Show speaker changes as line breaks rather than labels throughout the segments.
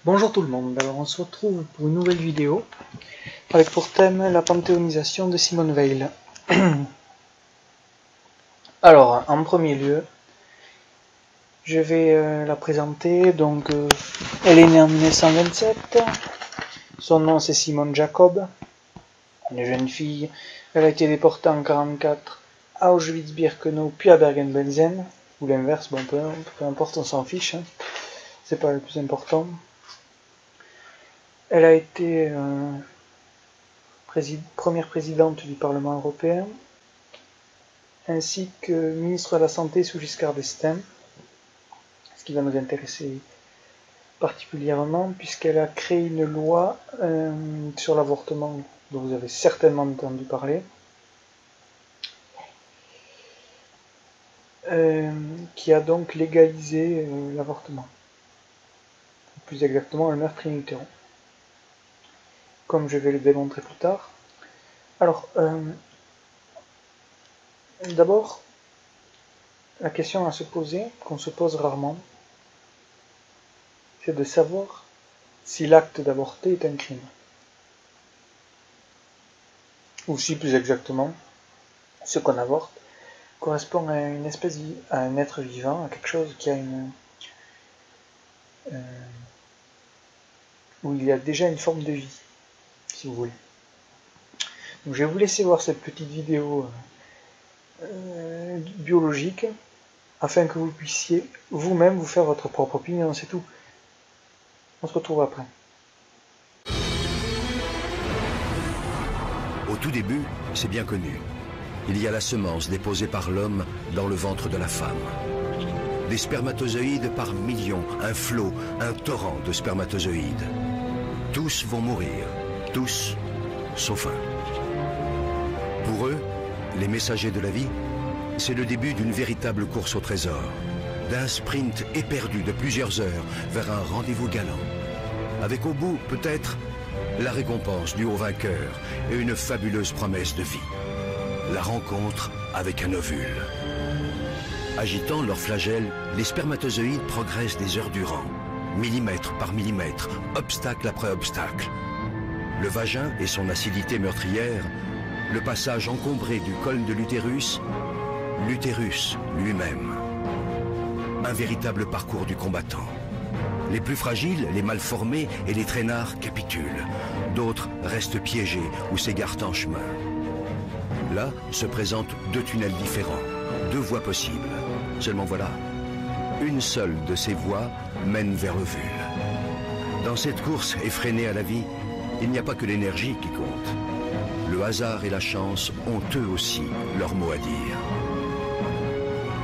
Bonjour tout le monde, alors on se retrouve pour une nouvelle vidéo avec pour thème la panthéonisation de Simone Weil. Alors en premier lieu, je vais la présenter. Donc elle est née en 1927, son nom c'est Simone Jacob, une jeune fille. Elle a été déportée en 1944 à Auschwitz-Birkenau puis à Bergen-Belsen, ou l'inverse, bon peu importe, on s'en fiche, hein. C'est pas le plus important. Elle a été première présidente du Parlement européen, ainsi que ministre de la Santé sous Giscard d'Estaing, ce qui va nous intéresser particulièrement, puisqu'elle a créé une loi sur l'avortement, dont vous avez certainement entendu parler, qui a donc légalisé l'avortement, plus exactement le meurtre in utero, comme je vais le démontrer plus tard. Alors, d'abord, la question à se poser, qu'on se pose rarement, c'est de savoir si l'acte d'avorter est un crime. Ou si, plus exactement, ce qu'on avorte correspond à une espèce, à un être vivant, à quelque chose qui a où il y a déjà une forme de vie, si vous voulez. Donc je vais vous laisser voir cette petite vidéo biologique, afin que vous puissiez vous-même vous faire votre propre opinion, c'est tout. On se retrouve après.
Au tout début, c'est bien connu. Il y a la semence déposée par l'homme dans le ventre de la femme. Des spermatozoïdes par millions, un flot, un torrent de spermatozoïdes. Tous vont mourir, tous, sauf un. Pour eux, les messagers de la vie, c'est le début d'une véritable course au trésor, d'un sprint éperdu de plusieurs heures vers un rendez-vous galant, avec au bout, peut-être, la récompense du haut vainqueur et une fabuleuse promesse de vie. La rencontre avec un ovule. Agitant leurs flagelles, les spermatozoïdes progressent des heures durant, millimètre par millimètre, obstacle après obstacle. Le vagin et son acidité meurtrière, le passage encombré du col de l'utérus, l'utérus lui-même. Un véritable parcours du combattant. Les plus fragiles, les mal formés et les traînards capitulent. D'autres restent piégés ou s'égarent en chemin. Là se présentent deux tunnels différents, deux voies possibles. Seulement voilà, une seule de ces voies mène vers l'ovule. Dans cette course effrénée à la vie, il n'y a pas que l'énergie qui compte. Le hasard et la chance ont eux aussi leur mot à dire.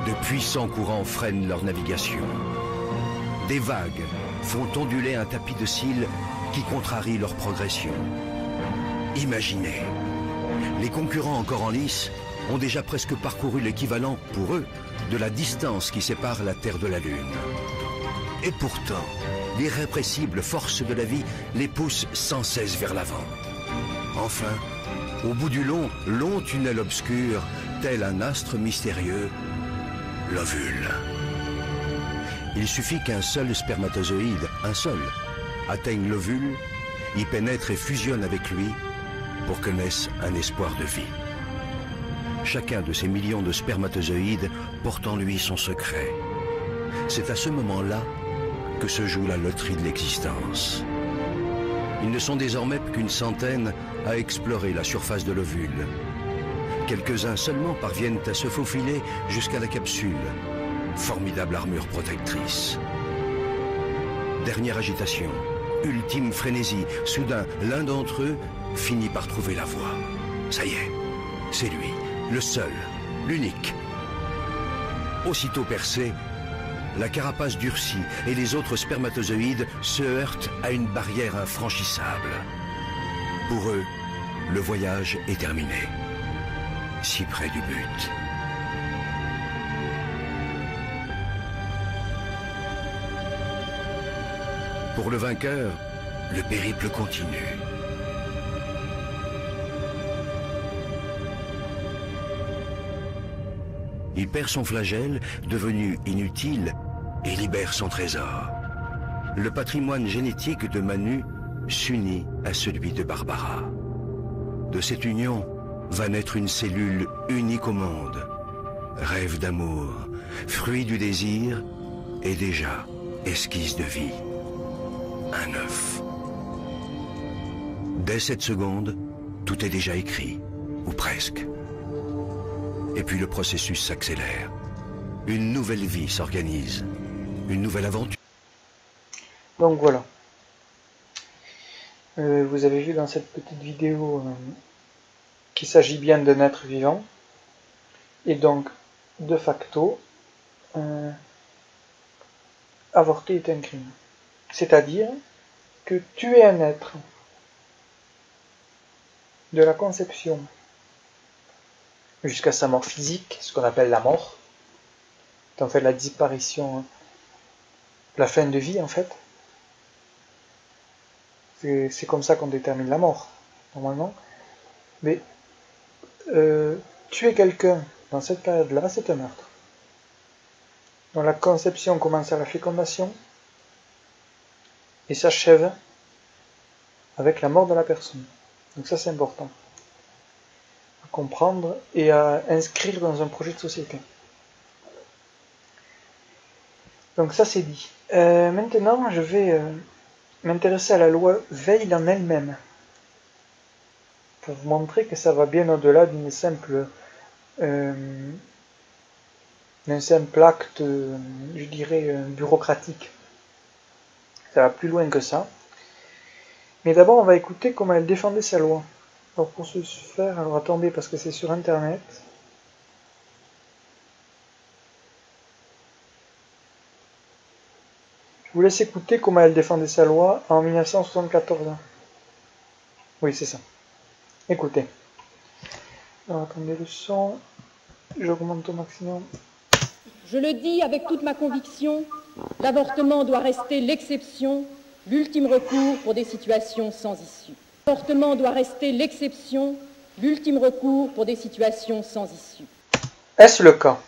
De puissants courants freinent leur navigation. Des vagues font onduler un tapis de cils qui contrarie leur progression. Imaginez, les concurrents encore en lice ont déjà presque parcouru l'équivalent, pour eux, de la distance qui sépare la Terre de la Lune. Et pourtant, l'irrépressible force de la vie les pousse sans cesse vers l'avant. Enfin, au bout du long tunnel obscur, tel un astre mystérieux, l'ovule. Il suffit qu'un seul spermatozoïde, un seul, atteigne l'ovule, y pénètre et fusionne avec lui pour que naisse un espoir de vie. Chacun de ces millions de spermatozoïdes porte en lui son secret. C'est à ce moment-là que se joue la loterie de l'existence. Ils ne sont désormais qu'une centaine à explorer la surface de l'ovule. Quelques-uns seulement parviennent à se faufiler jusqu'à la capsule. Formidable armure protectrice. Dernière agitation, ultime frénésie. Soudain, l'un d'entre eux finit par trouver la voie. Ça y est, c'est lui, le seul, l'unique. Aussitôt percé, la carapace durcit et les autres spermatozoïdes se heurtent à une barrière infranchissable. Pour eux, le voyage est terminé. Si près du but. Pour le vainqueur, le périple continue. Il perd son flagelle, devenu inutile, et libère son trésor. le patrimoine génétique de Manu s'unit à celui de Barbara. De cette union va naître une cellule unique au monde. Rêve d'amour, fruit du désir et déjà esquisse de vie. Un œuf. Dès cette seconde, tout est déjà écrit, ou presque. Et puis le processus s'accélère. Une nouvelle vie s'organise. Une nouvelle aventure.
Donc voilà. Vous avez vu dans cette petite vidéo qu'il s'agit bien d'un être vivant. Et donc, de facto, avorter est un crime. C'est-à-dire que tuer un être de la conception jusqu'à sa mort physique, ce qu'on appelle la mort, c'est en fait la disparition, la fin de vie en fait. C'est comme ça qu'on détermine la mort, normalement. Mais tuer quelqu'un dans cette période-là, c'est un meurtre. Donc la conception commence à la fécondation et s'achève avec la mort de la personne. Donc ça c'est important à comprendre et à inscrire dans un projet de société. Donc ça c'est dit. Maintenant je vais m'intéresser à la loi Veil en elle-même pour vous montrer que ça va bien au-delà d'un simple acte, je dirais, bureaucratique. Ça va plus loin que ça. Mais d'abord, on va écouter comment elle défendait sa loi. Alors pour ce faire, alors attendez, parce que c'est sur Internet. Je vous laisse écouter comment elle défendait sa loi en 1974. Oui, c'est ça. Écoutez. Alors attendez le son. J'augmente au maximum.
Je le dis avec toute ma conviction, l'avortement doit rester l'exception, l'ultime recours pour des situations sans issue. L'avortement doit rester l'exception, l'ultime recours pour des situations sans issue.
Est-ce le cas?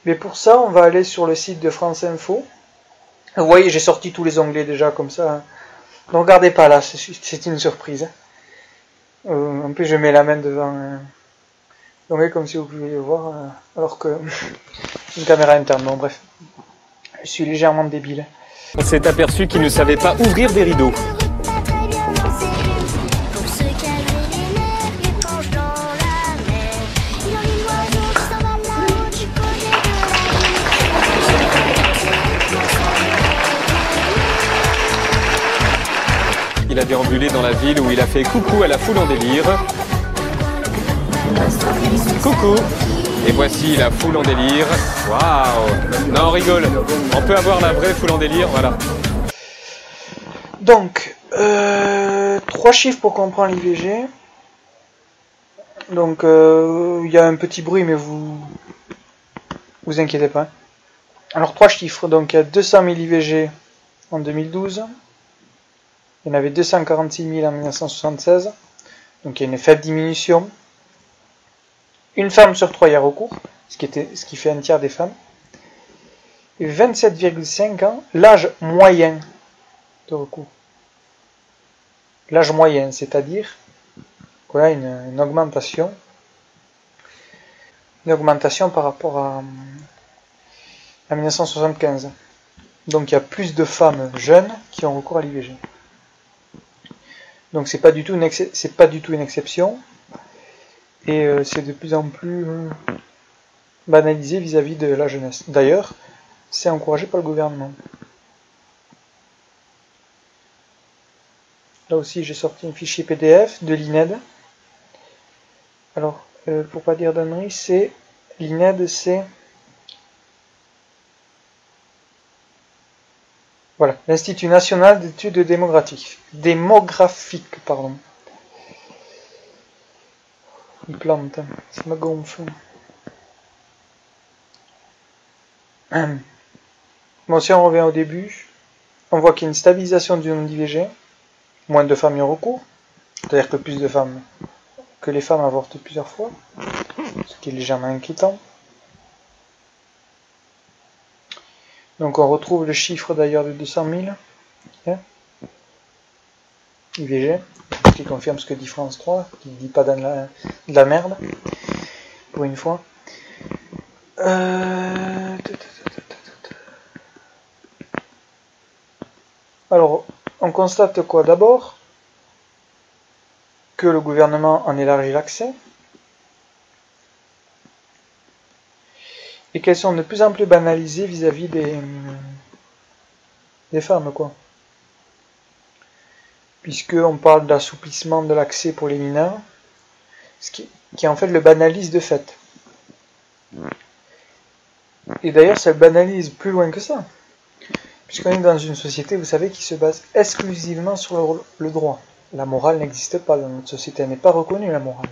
Mais pour ça, on va aller sur le site de France Info. Vous voyez, j'ai sorti tous les onglets déjà comme ça. Ne regardez pas là, c'est une surprise. En plus, je mets la main devant l'onglet comme si vous pouviez le voir, alors que une caméra interne. Bon, bref, je suis légèrement débile.
On s'est aperçu qu'il ne savait pas ouvrir des rideaux. Il a déambulé dans la ville où il a fait coucou à la foule en délire. Coucou! Et voici la foule en délire. Waouh! Non, on rigole. On peut avoir la vraie foule en délire, voilà.
Donc, 3 chiffres pour comprendre l'IVG. Donc, il y a un petit bruit, mais vous inquiétez pas. Alors, 3 chiffres. Donc, il y a 200 000 IVG en 2012. Il y en avait 246 000 en 1976. Donc, il y a une faible diminution. Une femme sur 3 y a recours, ce qui fait un tiers des femmes. Et 27,5 ans, l'âge moyen de recours. L'âge moyen, c'est-à-dire voilà une augmentation. Une augmentation par rapport à 1975. Donc il y a plus de femmes jeunes qui ont recours à l'IVG. Donc c'est pas du tout une exception. Et c'est de plus en plus banalisé vis-à-vis de la jeunesse. D'ailleurs, c'est encouragé par le gouvernement. Là aussi, j'ai sorti un fichier PDF de l'INED. Alors, pour pas dire d'annerie, c'est l'INED, c'est voilà, l'Institut National d'Études Démographiques. Pardon. Une plante, ça me gonfle. Bon, si on revient au début, on voit qu'il y a une stabilisation du nombre d'IVG, moins de femmes y ont recours, c'est-à-dire que les femmes avortent plusieurs fois, ce qui est légèrement inquiétant. Donc on retrouve le chiffre d'ailleurs de 200 000 Hein, IVG, qui confirme ce que dit France 3, qui ne dit pas de la merde, pour une fois. Alors, on constate quoi d'abord? Que le gouvernement en élargit l'accès, et qu'elles sont de plus en plus banalisées vis-à-vis des femmes, quoi. Puisqu'on parle d'assouplissement de l'accès pour les mineurs, ce qui en fait le banalise de fait. Et d'ailleurs, ça le banalise plus loin que ça. Puisqu'on est dans une société, vous savez, qui se base exclusivement sur le droit. La morale n'existe pas dans notre société, elle n'est pas reconnue, la morale.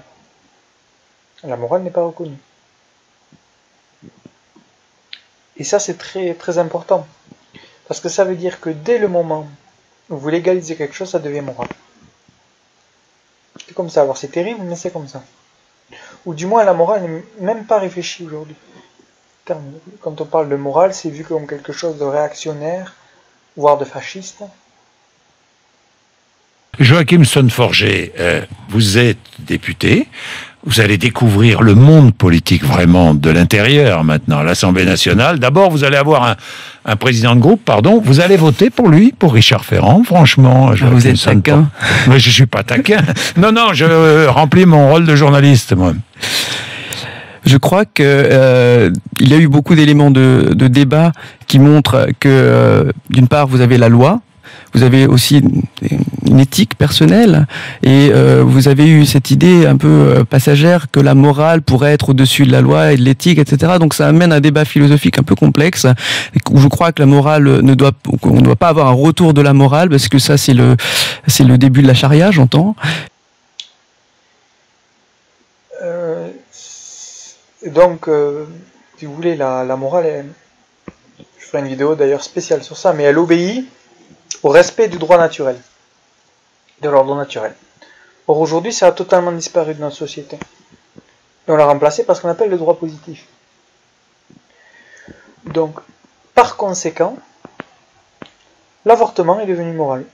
La morale n'est pas reconnue. Et ça, c'est très, très important. Parce que ça veut dire que dès le moment où vous légalisez quelque chose, ça devient moral. C'est comme ça. Alors c'est terrible, mais c'est comme ça. Ou du moins, la morale n'est même pas réfléchie aujourd'hui. Quand on parle de morale, c'est vu comme quelque chose de réactionnaire, voire de fasciste.
Joachim Son-Forget, vous êtes député, vous allez découvrir le monde politique vraiment de l'intérieur maintenant, l'Assemblée nationale. D'abord, vous allez avoir un président de groupe, pardon, vous allez voter pour lui, pour Richard Ferrand, franchement.
Vous êtes taquin.
Mais je suis pas taquin. Non, je remplis mon rôle de journaliste, moi.
Je crois que il y a eu beaucoup d'éléments de débat qui montrent que, d'une part, vous avez la loi, vous avez aussi une éthique personnelle, et vous avez eu cette idée un peu passagère que la morale pourrait être au-dessus de la loi et de l'éthique, etc. Donc ça amène un débat philosophique un peu complexe, où je crois que la morale on ne doit pas avoir un retour de la morale, parce que ça c'est le début de la charia, j'entends.
Donc, si vous voulez, la morale, je ferai une vidéo d'ailleurs spéciale sur ça, mais elle obéit au respect du droit naturel, de l'ordre naturel. Or aujourd'hui, ça a totalement disparu de notre société. Et on l'a remplacé par ce qu'on appelle le droit positif. Donc, par conséquent, l'avortement est devenu moral.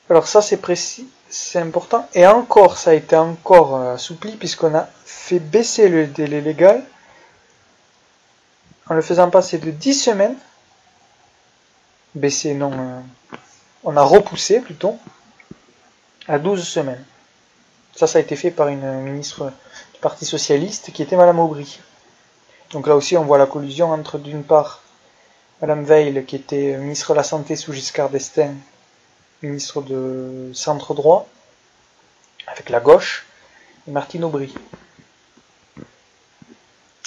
Alors ça, c'est précis, c'est important. Et encore, ça a été encore assoupli, puisqu'on a fait baisser le délai légal en le faisant passer de 10 semaines, baisser non, on a repoussé plutôt, à 12 semaines. Ça a été fait par une ministre du Parti Socialiste qui était Madame Aubry. Donc là aussi on voit la collusion entre d'une part Madame Veil qui était ministre de la Santé sous Giscard d'Estaing, ministre de centre droit, avec la gauche, et Martine Aubry.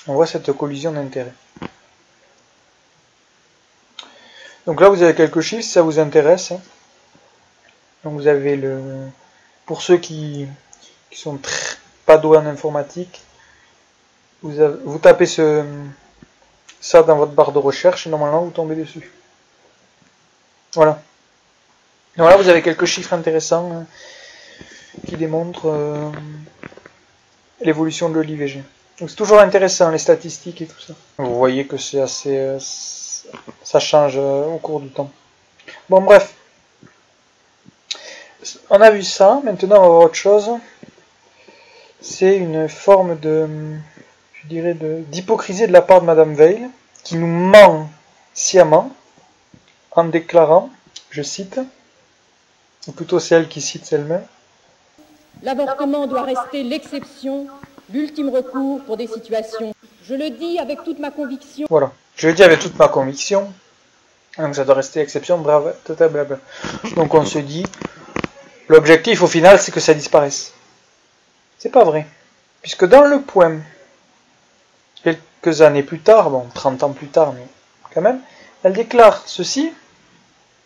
On voit cette collusion d'intérêts. Donc là vous avez quelques chiffres si ça vous intéresse. Donc vous avez pour ceux qui sont pas doués en informatique, vous tapez ça dans votre barre de recherche et normalement vous tombez dessus. Voilà. Donc là vous avez quelques chiffres intéressants qui démontrent l'évolution de l'IVG. Donc c'est toujours intéressant les statistiques et tout ça. Vous voyez que c'est assez... ça change au cours du temps. Bon bref. On a vu ça, maintenant on va voir autre chose. C'est une forme d'hypocrisie de la part de Madame Veil, qui nous ment sciemment, en déclarant, je cite, ou plutôt c'est elle qui cite elle-même.
L'avortement doit rester l'exception, l'ultime recours pour des situations. Je le dis avec toute ma conviction.
Voilà, je le dis avec toute ma conviction. Donc ça doit rester l'exception, bravo, blablabla. Donc on se dit, l'objectif au final c'est que ça disparaisse. C'est pas vrai. Puisque dans le point, quelques années plus tard, bon 30 ans plus tard, mais quand même, elle déclare ceci,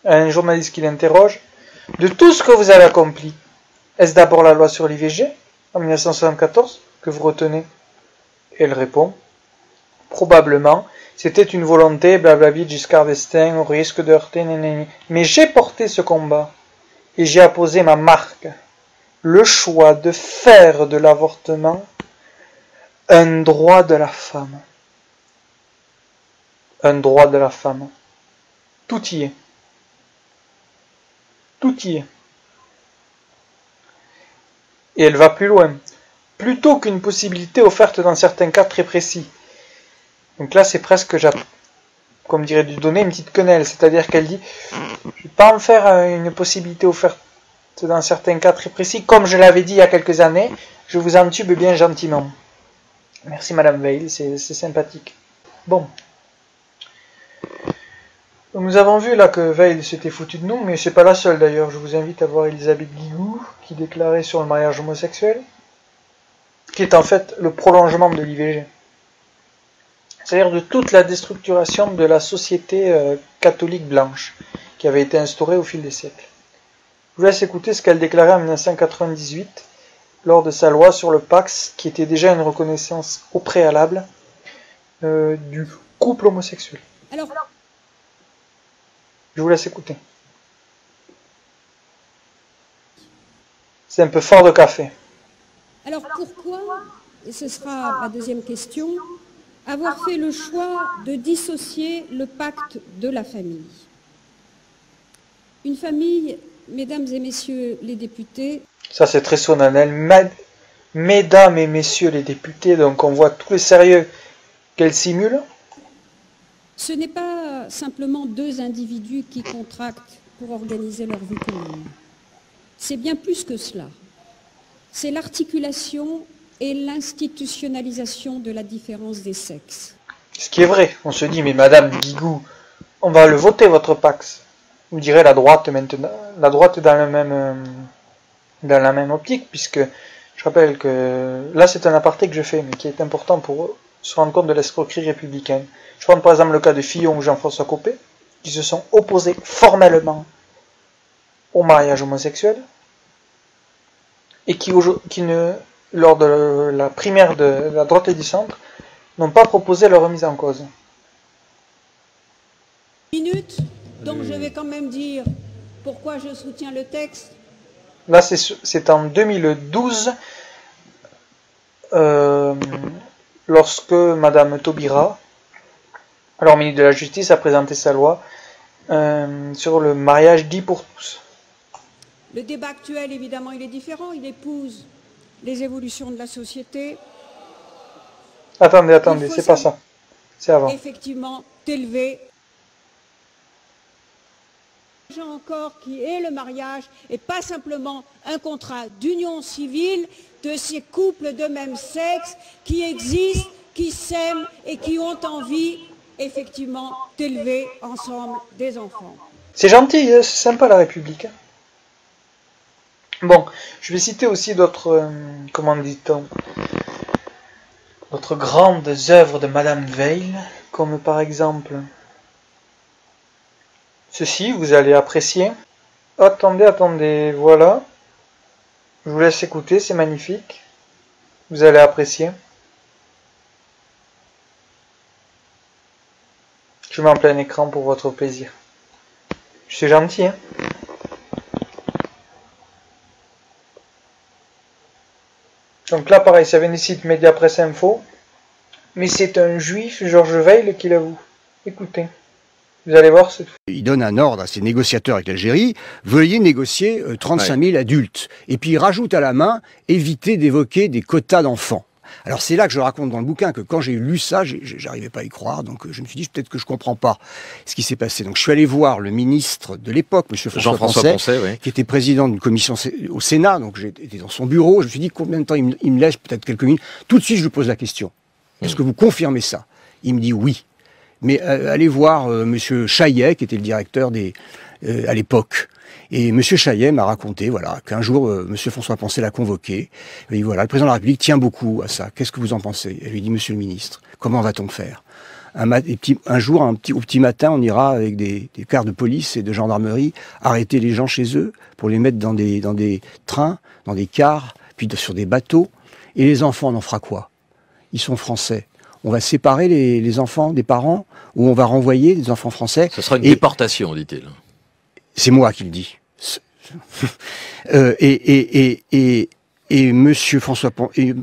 à un journaliste qui l'interroge, de tout ce que vous avez accompli, est-ce d'abord la loi sur l'IVG, en 1974, que vous retenez? Et elle répond, probablement, c'était une volonté, blablabla, Giscard d'Estaing, au risque de heurter, nénéné. Mais j'ai porté ce combat, et j'ai apposé ma marque, le choix de faire de l'avortement un droit de la femme. un droit de la femme. Tout y est. Tout y est. Et elle va plus loin. Plutôt qu'une possibilité offerte dans certains cas très précis. Donc là, c'est presque, comme dirait, lui donner une petite quenelle. C'est-à-dire qu'elle dit, je ne vais pas en faire une possibilité offerte dans certains cas très précis. Comme je l'avais dit il y a quelques années, je vous entube bien gentiment. Merci Madame Veil, c'est sympathique. Bon. Donc, nous avons vu là que Veil s'était foutu de nous, mais c'est pas la seule d'ailleurs. Je vous invite à voir Elisabeth Guigou, qui déclarait sur le mariage homosexuel, qui est en fait le prolongement de l'IVG. C'est-à-dire de toute la déstructuration de la société catholique blanche, qui avait été instaurée au fil des siècles. Je vous laisse écouter ce qu'elle déclarait en 1998, lors de sa loi sur le Pacs, qui était déjà une reconnaissance au préalable du couple homosexuel.
Alors,
je vous laisse écouter. C'est un peu fort de café.
alors pourquoi, et ce sera ma deuxième question, avoir fait le choix de dissocier le pacte de la famille? Une famille, mesdames et messieurs les députés...
Ça c'est très solennel. Mesdames et messieurs les députés, donc on voit tout le sérieux qu'elle simule.
Ce n'est pas simplement deux individus qui contractent pour organiser leur vie commune. C'est bien plus que cela. C'est l'articulation et l'institutionnalisation de la différence des sexes.
Ce qui est vrai. On se dit, mais Madame Guigou, on va le voter votre Pacs. Vous direz la droite maintenant. La droite est dans la même optique, puisque je rappelle que là c'est un aparté que je fais, mais qui est important pour se rendre compte de l'escroquerie républicaine. Je prends par exemple le cas de Fillon ou Jean-François Copé, qui se sont opposés formellement au mariage homosexuel, et qui lors de la primaire de la droite et du centre, n'ont pas proposé leur remise en cause.
Minute, donc je vais quand même dire pourquoi je soutiens le texte.
Là c'est en 2012, lorsque Madame Taubira, alors ministre de la Justice, a présenté sa loi sur le mariage dit pour tous.
Le débat actuel, évidemment, il est différent. Il épouse les évolutions de la société.
Attendez, c'est pas ça. C'est avant.
Effectivement, élevé. Encore qui est le mariage et pas simplement un contrat d'union civile de ces couples de même sexe qui existent, qui s'aiment et qui ont envie effectivement d'élever ensemble des enfants.
C'est gentil, c'est sympa la République. Bon, je vais citer aussi d'autres, comment dit-on, d'autres grandes œuvres de Madame Veil, comme par exemple ceci, vous allez apprécier. Attendez, voilà. Je vous laisse écouter, c'est magnifique. Vous allez apprécier. Je mets en plein écran pour votre plaisir. Je suis gentil, hein. Donc là, pareil, ça vient du site Média Presse Info. Mais c'est un juif, Georges Veil, qui l'avoue. Écoutez. Vous allez voir.
Il donne un ordre à ses négociateurs avec l'Algérie, veuillez négocier 35 000 adultes. Et puis il rajoute à la main, évitez d'évoquer des quotas d'enfants. Alors c'est là que je raconte dans le bouquin que quand j'ai lu ça, j'arrivais pas à y croire, donc je me suis dit peut-être que je comprends pas ce qui s'est passé. Donc je suis allé voir le ministre de l'époque, M. Jean-François Poncet, oui, qui était président d'une commission au Sénat, donc j'étais dans son bureau, je me suis dit combien de temps il me laisse, peut-être quelques minutes. Tout de suite je lui pose la question, est-ce que vous confirmez ça? Il me dit oui. Mais allez voir Monsieur Chaillet, qui était le directeur à l'époque. Et Monsieur Chaillet m'a raconté, voilà, qu'un jour Monsieur François Poncet l'a convoqué. Il dit voilà, le président de la République tient beaucoup à ça. Qu'est-ce que vous en pensez? Elle lui dit Monsieur le ministre, comment va-t-on faire? Un jour, au petit matin, on ira avec des cars de police et de gendarmerie arrêter les gens chez eux pour les mettre dans des trains, dans des cars, puis sur des bateaux. Et les enfants, on en fera quoi? Ils sont français. On va séparer les enfants des parents ou on va renvoyer les enfants français.
Ce sera une déportation, dit-il.
C'est moi qui le dis. Et Monsieur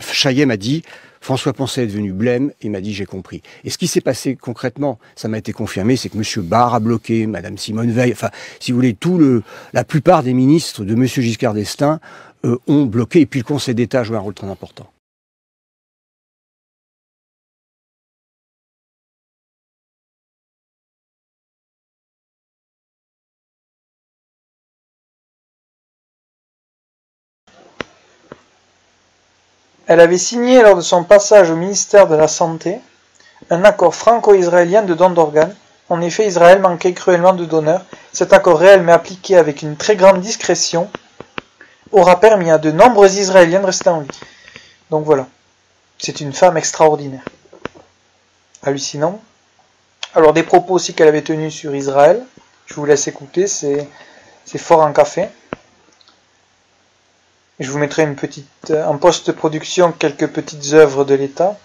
Chaillet m'a dit, François Poncet est devenu blême et m'a dit j'ai compris. Et ce qui s'est passé concrètement, ça m'a été confirmé, c'est que M. Barre a bloqué, Mme Simone Veil, enfin, si vous voulez, la plupart des ministres de M. Giscard d'Estaing ont bloqué, et puis le Conseil d'État a joué un rôle très important.
Elle avait signé lors de son passage au ministère de la Santé un accord franco-israélien de don d'organes. En effet, Israël manquait cruellement de donneurs. Cet accord réel mais appliqué avec une très grande discrétion aura permis à de nombreux Israéliens de rester en vie. Donc voilà, c'est une femme extraordinaire. Hallucinant. Alors des propos aussi qu'elle avait tenus sur Israël, je vous laisse écouter, c'est fort en café. Je vous mettrai en post-production quelques petites œuvres de l'État,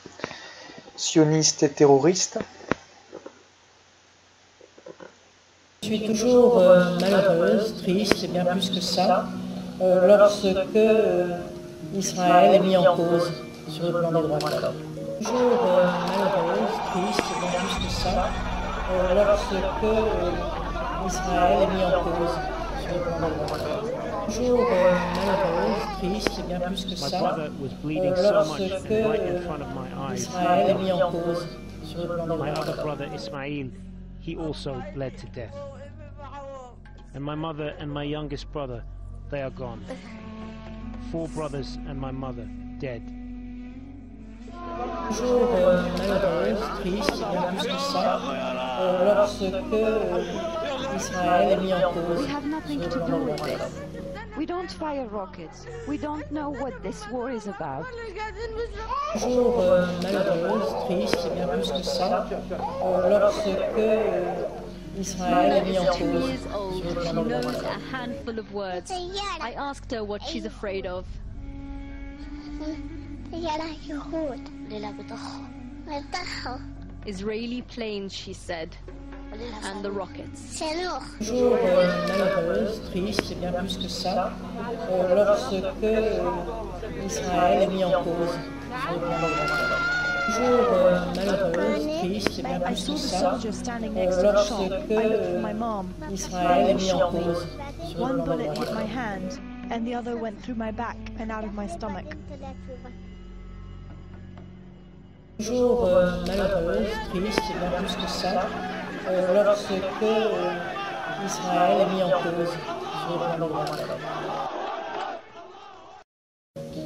sionistes et terroristes.
Je suis toujours malheureuse, triste, et bien plus que ça, lorsque Israël est mis en cause sur le plan des droits de l'homme. Toujours malheureuse, triste, et bien plus que ça, lorsque Israël est mis en cause sur le plan des droits de l'homme. Toujours malheureuse, triste, et bien plus que ça, lorsque Israël est mis en cause sur le plan des droits de l'homme.
He also bled to death. And my mother and my youngest brother, they are gone. 4 brothers and my mother, dead.
Toujours malheureuse, triste, et bien plus que ça, lorsque Israël est mis en cause.
We have nothing to do with this. We don't fire rockets. We don't know what this war is about.
Toujours malheureuse, triste, et bien plus que ça, lorsque Israël est mis en cause.
She's 2 years old. She knows a handful of words. I asked her what she's afraid of. Israeli planes, she said, and the rockets.
Toujours malheureuse, triste, et bien plus que ça, lorsque Israël est mis en cause sur le plan de la guerre. Toujours malheureuse, triste, et bien plus que ça, lorsque Israël est mis en cause sur le plan de la guerre.
And the other went through my back and out of my stomach.
Toujours malheureuse, triste, et bien plus que ça, lorsque Israël est mis en cause sur le plan de la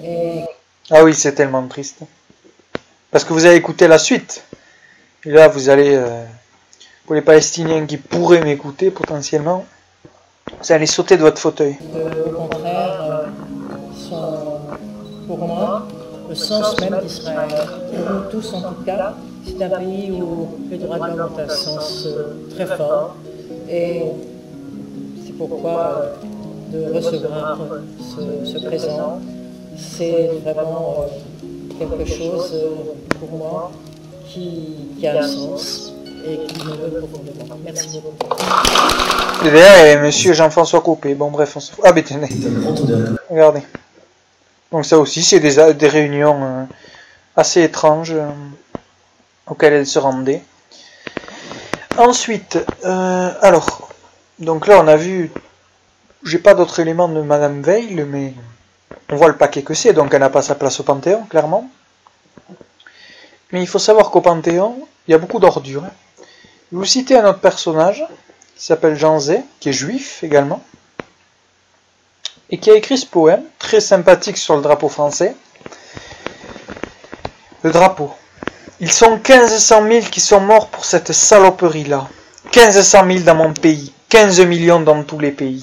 guerre.
Ah oui, c'est tellement triste. Parce que vous avez écouté la suite. Et là, vous allez, pour les Palestiniens qui pourraient m'écouter potentiellement, vous allez sauter de votre fauteuil.
Au contraire, sont pour moi le sens même d'Israël. Pour nous tous en tout cas, c'est un pays où les droits de l'homme ont un sens très fort. Et c'est pourquoi de recevoir ce présent, c'est vraiment quelque chose pour moi qui a un sens et qui me veut profondément. Merci beaucoup.
Et derrière, monsieur Jean-François Copé. Bon, bref, on se fout. Ah, ben tenez. Regardez. Donc, ça aussi, c'est des réunions assez étranges auxquelles elle se rendait. Ensuite, alors, donc là, on a vu. J'ai pas d'autres éléments de Madame Veil, mais on voit le paquet que c'est, donc elle n'a pas sa place au Panthéon, clairement. Mais il faut savoir qu'au Panthéon, il y a beaucoup d'ordures. Je vais vous citer un autre personnage, qui s'appelle Jean Zay, qui est juif également, et qui a écrit ce poème, très sympathique sur le drapeau français. Le drapeau. Ils sont 1500 000 qui sont morts pour cette saloperie-là. 1500 000 dans mon pays, 15 millions dans tous les pays.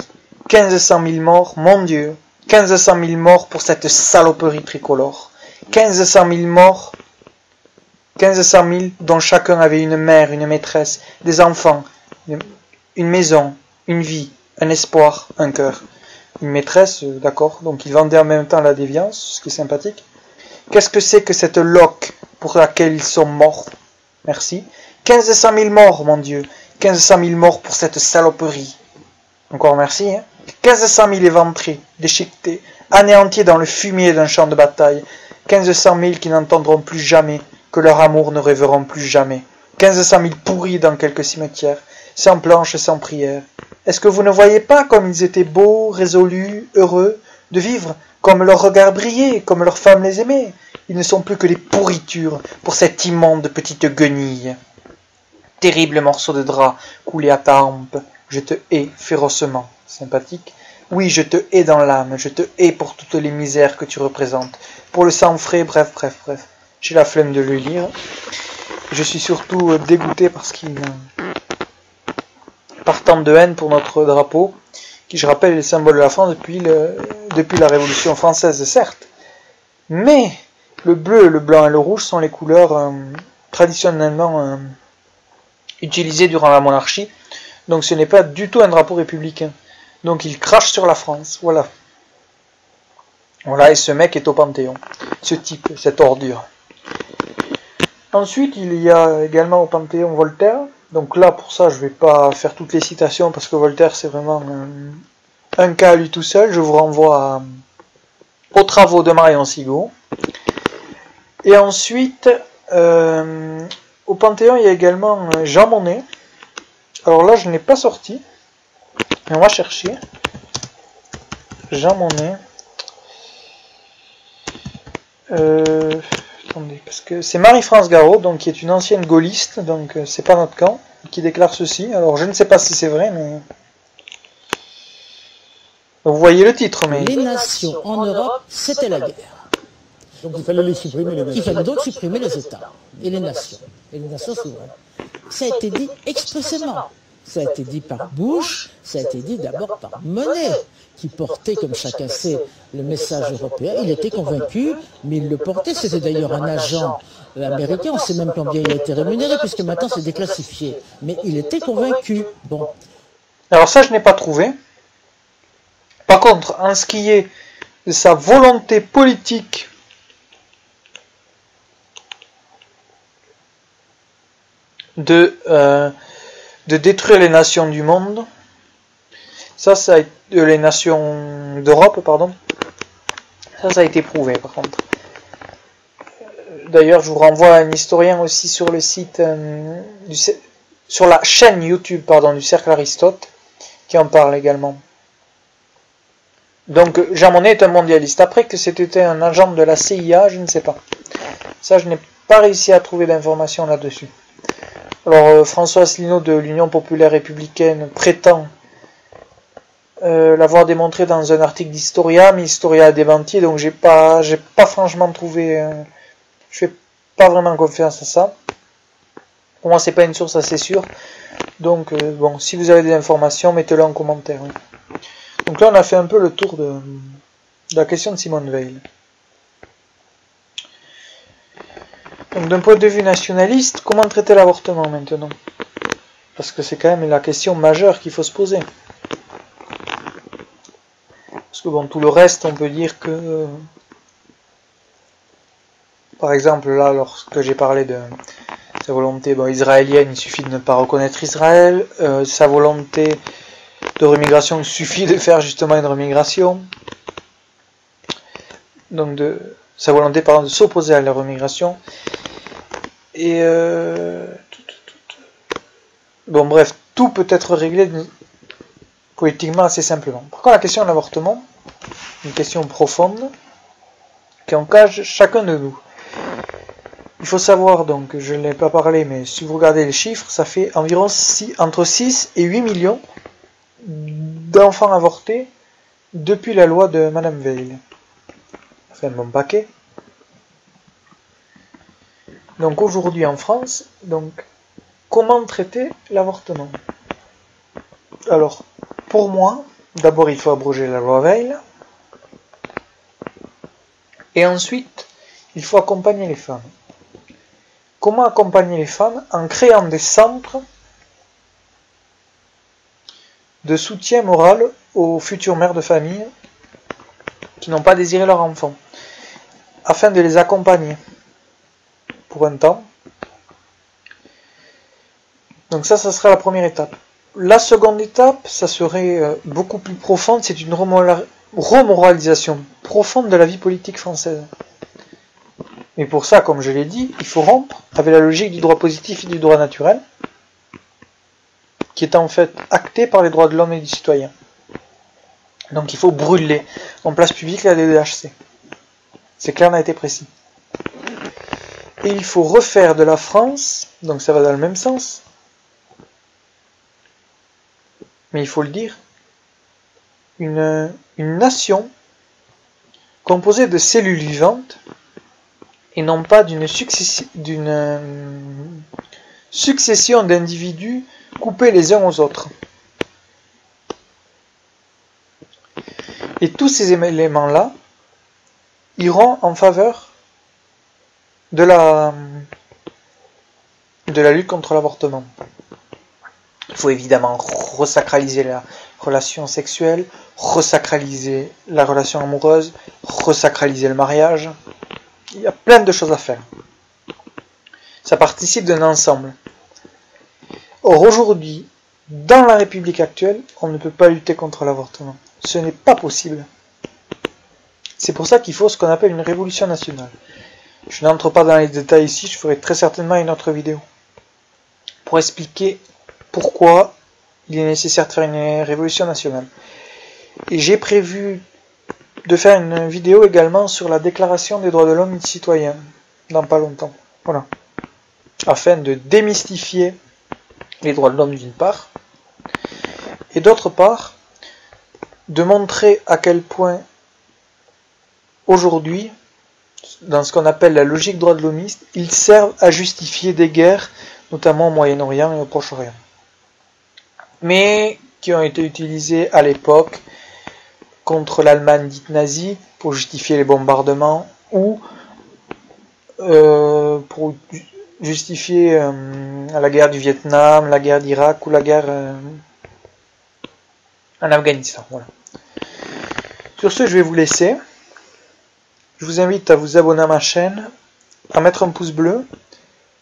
1500 000 morts, mon Dieu. 1500 000 morts pour cette saloperie tricolore. 1500 000 morts, 1500 000 dont chacun avait une mère, une maîtresse, des enfants, une maison, une vie, un espoir, un cœur. Une maîtresse, d'accord, donc ils vendaient en même temps la déviance, ce qui est sympathique. Qu'est-ce que c'est que cette loque pour laquelle ils sont morts? Merci. 1500 000 morts, mon Dieu. 1500 000 morts pour cette saloperie. Encore merci, hein. 1500 000 éventrés, déchiquetés, anéantis dans le fumier d'un champ de bataille. 1500 000 qui n'entendront plus jamais, que leur amour ne rêveront plus jamais. 1500 000 pourris dans quelques cimetières, sans planches, sans prières. Est-ce que vous ne voyez pas comme ils étaient beaux, résolus, heureux de vivre, comme leurs regards brillaient, comme leurs femmes les aimaient? Ils ne sont plus que des pourritures pour cette immonde petite guenille. Terrible morceau de drap coulé à ta hampe, je te hais férocement. Sympathique. Oui, je te hais dans l'âme, je te hais pour toutes les misères que tu représentes, pour le sang frais, bref. J'ai la flemme de le lire. Je suis surtout dégoûté parce qu'il partant de haine pour notre drapeau, qui, je rappelle, est le symbole de la France depuis la Révolution française, certes. Mais le bleu, le blanc et le rouge sont les couleurs traditionnellement utilisées durant la monarchie. Donc ce n'est pas du tout un drapeau républicain. Donc il crache sur la France, voilà. Voilà, et ce mec est au Panthéon. Ce type, cette ordure. Ensuite, il y a également au Panthéon Voltaire. Donc là, pour ça, je ne vais pas faire toutes les citations, parce que Voltaire, c'est vraiment un cas à lui tout seul. Je vous renvoie aux travaux de Marion Sigaud. Et ensuite, au Panthéon, il y a également Jean Monnet. Alors là, je n'ai pas sorti. Mais on va chercher. Jean Monnet. Attendez, parce que c'est Marie-France Garot, donc qui est une ancienne gaulliste, donc c'est pas notre camp, qui déclare ceci. Alors je ne sais pas si c'est vrai, mais... Donc, vous voyez le titre, mais...
Les nations en Europe, c'était la guerre.
Donc il fallait les supprimer, les nations.
Il fallait donc supprimer les États et les nations souveraines. Ça a été dit expressément. Ça a été dit par Bush, ça a été dit d'abord par Monnet, qui portait, comme chacun sait, le message européen. Il était convaincu, mais il le portait. C'était d'ailleurs un agent américain. On ne sait même pas combien il a été rémunéré, puisque maintenant c'est déclassifié. Mais il était convaincu. Bon.
Alors ça, je n'ai pas trouvé. Par contre, en ce qui est de sa volonté politique de détruire les nations du monde, ça a été, les nations d'Europe, pardon, ça a été prouvé par contre. D'ailleurs, je vous renvoie à un historien aussi sur le site, sur la chaîne YouTube, pardon, du Cercle Aristote, qui en parle également. Donc, Jean Monnet est un mondialiste. Après que c'était un agent de la CIA, je ne sais pas. Ça, je n'ai pas réussi à trouver d'informations là-dessus. Alors, François Asselineau de l'Union Populaire Républicaine prétend l'avoir démontré dans un article d'Historia, mais Historia a démenti, donc j'ai pas franchement trouvé... je fais pas vraiment confiance à ça. Pour moi, c'est pas une source assez sûre. Donc, bon, si vous avez des informations, mettez-le en commentaire. Oui. Donc là, on a fait un peu le tour de la question de Simone Veil. Donc d'un point de vue nationaliste, comment traiter l'avortement maintenant? Parce que c'est quand même la question majeure qu'il faut se poser. Parce que bon, tout le reste, on peut dire que... par exemple, là, lorsque j'ai parlé de sa volonté israélienne, il suffit de ne pas reconnaître Israël. Sa volonté de remigration, il suffit de faire justement une remigration. Donc sa volonté, pardon, de s'opposer à la remigration. Et bon, bref, tout peut être réglé politiquement assez simplement. Par contre, la question de l'avortement, une question profonde qui encage chacun de nous. Il faut savoir, donc, je ne l'ai pas parlé, mais si vous regardez les chiffres, ça fait environ entre 6 et 8 millions d'enfants avortés depuis la loi de Madame Veil. Ça fait un bon paquet. Donc aujourd'hui en France, donc comment traiter l'avortement? Alors, pour moi, d'abord il faut abroger la loi Veil, et ensuite il faut accompagner les femmes. Comment accompagner les femmes? En créant des centres de soutien moral aux futures mères de famille qui n'ont pas désiré leur enfant, afin de les accompagner pour un temps. Donc ça sera la première étape. La seconde étape, ça serait beaucoup plus profonde, c'est une remoralisation profonde de la vie politique française. Mais pour ça, comme je l'ai dit, il faut rompre avec la logique du droit positif et du droit naturel, qui est en fait acté par les droits de l'homme et du citoyen. Donc il faut brûler en place publique la DDHC. C'est clair, n'a été précis. Et il faut refaire de la France, donc ça va dans le même sens, mais il faut le dire, une nation composée de cellules vivantes et non pas d'une succession d'individus coupés les uns aux autres. Et tous ces éléments-là iront en faveur de la lutte contre l'avortement. Il faut évidemment resacraliser la relation sexuelle, resacraliser la relation amoureuse, resacraliser le mariage. Il y a plein de choses à faire. Ça participe d'un ensemble. Or aujourd'hui, dans la République actuelle, on ne peut pas lutter contre l'avortement. Ce n'est pas possible. C'est pour ça qu'il faut ce qu'on appelle une révolution nationale. Je n'entre pas dans les détails ici, je ferai très certainement une autre vidéo pour expliquer pourquoi il est nécessaire de faire une révolution nationale. Et j'ai prévu de faire une vidéo également sur la déclaration des droits de l'homme et du citoyen, dans pas longtemps. Voilà. Afin de démystifier les droits de l'homme d'une part, et d'autre part, de montrer à quel point aujourd'hui, dans ce qu'on appelle la logique droit de l'homiste, ils servent à justifier des guerres, notamment au Moyen-Orient et au Proche-Orient. Mais qui ont été utilisés à l'époque contre l'Allemagne dite nazie, pour justifier les bombardements, ou pour justifier la guerre du Vietnam, la guerre d'Irak, ou la guerre en Afghanistan. Voilà. Sur ce, je vais vous laisser. Je vous invite à vous abonner à ma chaîne, à mettre un pouce bleu,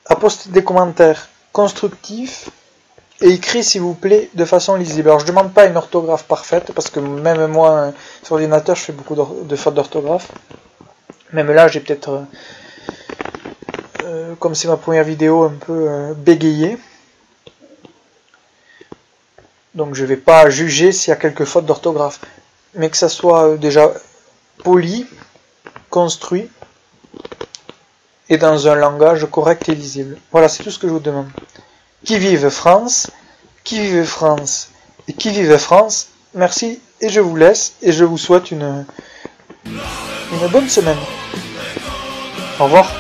à poster des commentaires constructifs et écrits s'il vous plaît de façon lisible. Alors je ne demande pas une orthographe parfaite parce que même moi sur l'ordinateur je fais beaucoup de fautes d'orthographe. Même là j'ai peut-être, comme c'est ma première vidéo, un peu bégayé. Donc je ne vais pas juger s'il y a quelques fautes d'orthographe. Mais que ça soit déjà poli, construit et dans un langage correct et lisible. Voilà, c'est tout ce que je vous demande. Qui vive France, qui vive France et qui vive France. Merci et je vous laisse et je vous souhaite une bonne semaine. Au revoir.